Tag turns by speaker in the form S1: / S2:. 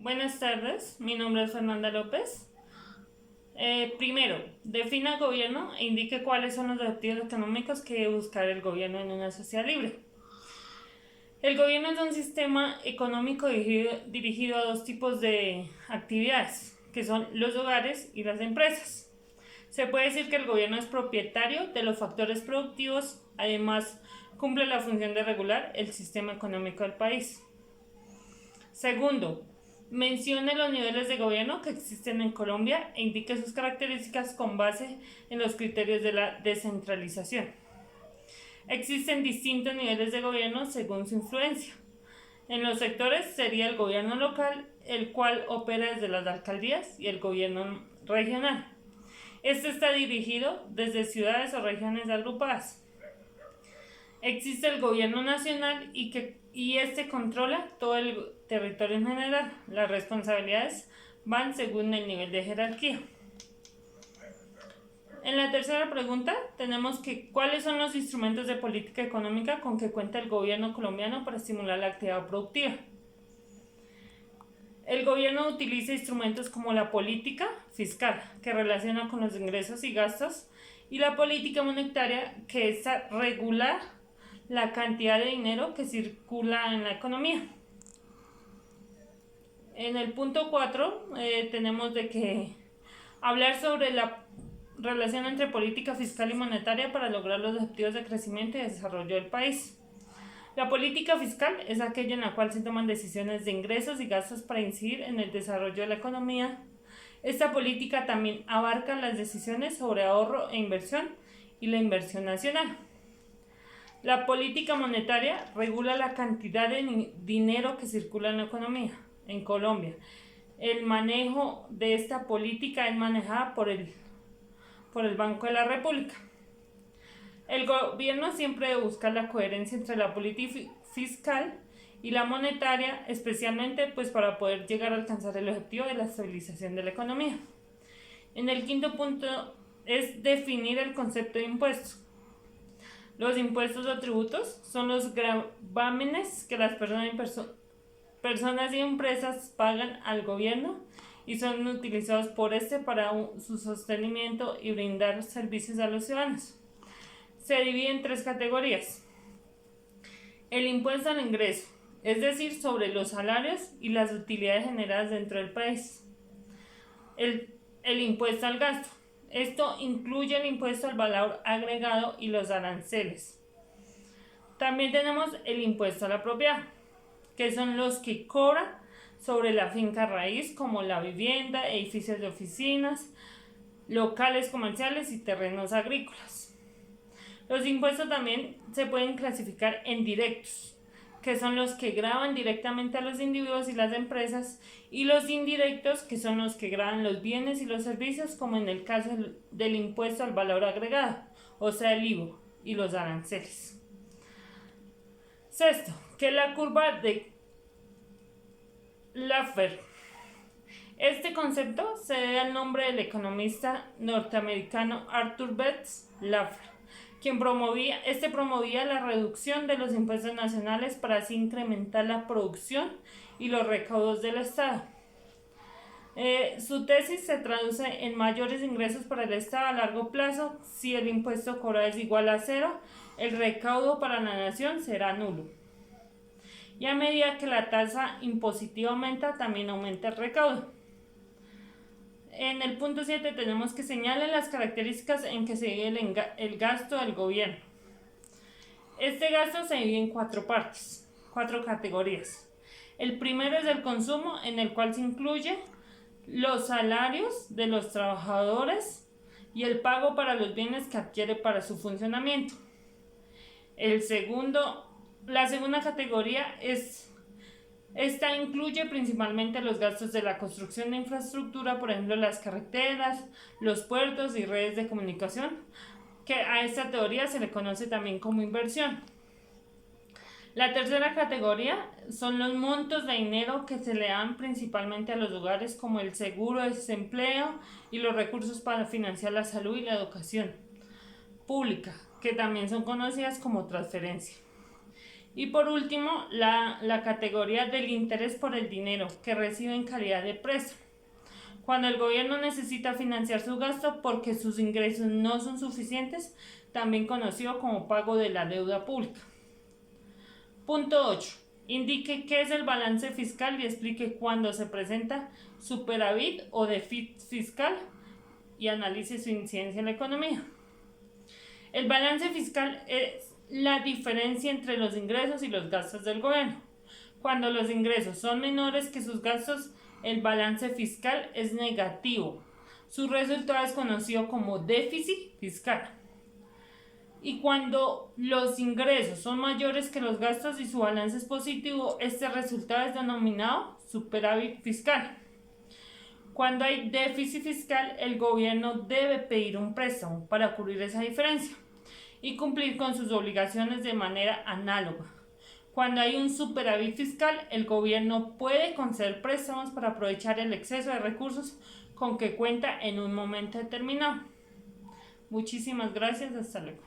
S1: Buenas tardes, mi nombre es Fernanda López. Primero, defina gobierno e indique cuáles son los objetivos económicos que debe buscar el gobierno en una sociedad libre. El gobierno es un sistema económico dirigido a dos tipos de actividades, que son los hogares y las empresas. Se puede decir que el gobierno es propietario de los factores productivos, además cumple la función de regular el sistema económico del país. Segundo, mencione los niveles de gobierno que existen en Colombia e indique sus características con base en los criterios de la descentralización. Existen distintos niveles de gobierno según su influencia. En los sectores sería el gobierno local, el cual opera desde las alcaldías, y el gobierno regional. Este está dirigido desde ciudades o regiones agrupadas. Existe el gobierno nacional y este controla todo el territorio en general. Las responsabilidades van según el nivel de jerarquía. En la tercera pregunta tenemos que ¿cuáles son los instrumentos de política económica con que cuenta el gobierno colombiano para estimular la actividad productiva? El gobierno utiliza instrumentos como la política fiscal, que relaciona con los ingresos y gastos, y la política monetaria, que es regular la cantidad de dinero que circula en la economía. En el punto 4 tenemos de que hablar sobre la relación entre política fiscal y monetaria para lograr los objetivos de crecimiento y desarrollo del país. La política fiscal es aquella en la cual se toman decisiones de ingresos y gastos para incidir en el desarrollo de la economía. Esta política también abarca las decisiones sobre ahorro e inversión y la inversión nacional. La política monetaria regula la cantidad de dinero que circula en la economía. En Colombia, el manejo de esta política es manejada por el Banco de la República. El gobierno siempre debe buscar la coherencia entre la política fiscal y la monetaria, especialmente para poder llegar a alcanzar el objetivo de la estabilización de la economía. En el quinto punto es definir el concepto de impuestos. Los impuestos o tributos son los gravámenes que las personas y empresas pagan al gobierno y son utilizados por este para su sostenimiento y brindar servicios a los ciudadanos. Se divide en tres categorías. El impuesto al ingreso, es decir, sobre los salarios y las utilidades generadas dentro del país. El impuesto al gasto. Esto incluye el impuesto al valor agregado y los aranceles. También tenemos el impuesto a la propiedad, que son los que cobran sobre la finca raíz, como la vivienda, edificios de oficinas, locales comerciales y terrenos agrícolas. Los impuestos también se pueden clasificar en directos, que son los que gravan directamente a los individuos y las empresas, y los indirectos, que son los que gravan los bienes y los servicios, como en el caso del impuesto al valor agregado, o sea, el IVA y los aranceles. Sexto, que es la curva de Laffer. Este concepto se debe al nombre del economista norteamericano Arthur Bates Laffer, quien promovía la reducción de los impuestos nacionales para así incrementar la producción y los recaudos del Estado. Su tesis se traduce en mayores ingresos para el Estado a largo plazo. Si el impuesto cobrado es igual a cero, el recaudo para la nación será nulo. Y a medida que la tasa impositiva aumenta, también aumenta el recaudo. En el punto 7 tenemos que señalar las características en que se divide el gasto del gobierno. Este gasto se divide en cuatro categorías. El primero es el consumo, en el cual se incluye los salarios de los trabajadores y el pago para los bienes que adquiere para su funcionamiento. La segunda categoría esta incluye principalmente los gastos de la construcción de infraestructura, por ejemplo las carreteras, los puertos y redes de comunicación, que a esta teoría se le conoce también como inversión. La tercera categoría son los montos de dinero que se le dan principalmente a los hogares, como el seguro de desempleo y los recursos para financiar la salud y la educación pública, que también son conocidas como transferencia. Y por último, la categoría del interés por el dinero que recibe en calidad de préstamo. Cuando el gobierno necesita financiar su gasto porque sus ingresos no son suficientes, también conocido como pago de la deuda pública. Punto 8. Indique qué es el balance fiscal y explique cuándo se presenta superávit o déficit fiscal y analice su incidencia en la economía. El balance fiscal es la diferencia entre los ingresos y los gastos del gobierno. Cuando los ingresos son menores que sus gastos, el balance fiscal es negativo. Su resultado es conocido como déficit fiscal. Y cuando los ingresos son mayores que los gastos y su balance es positivo, este resultado es denominado superávit fiscal. Cuando hay déficit fiscal, el gobierno debe pedir un préstamo para cubrir esa diferencia y cumplir con sus obligaciones de manera análoga. Cuando hay un superávit fiscal, el gobierno puede conceder préstamos para aprovechar el exceso de recursos con que cuenta en un momento determinado. Muchísimas gracias, hasta luego.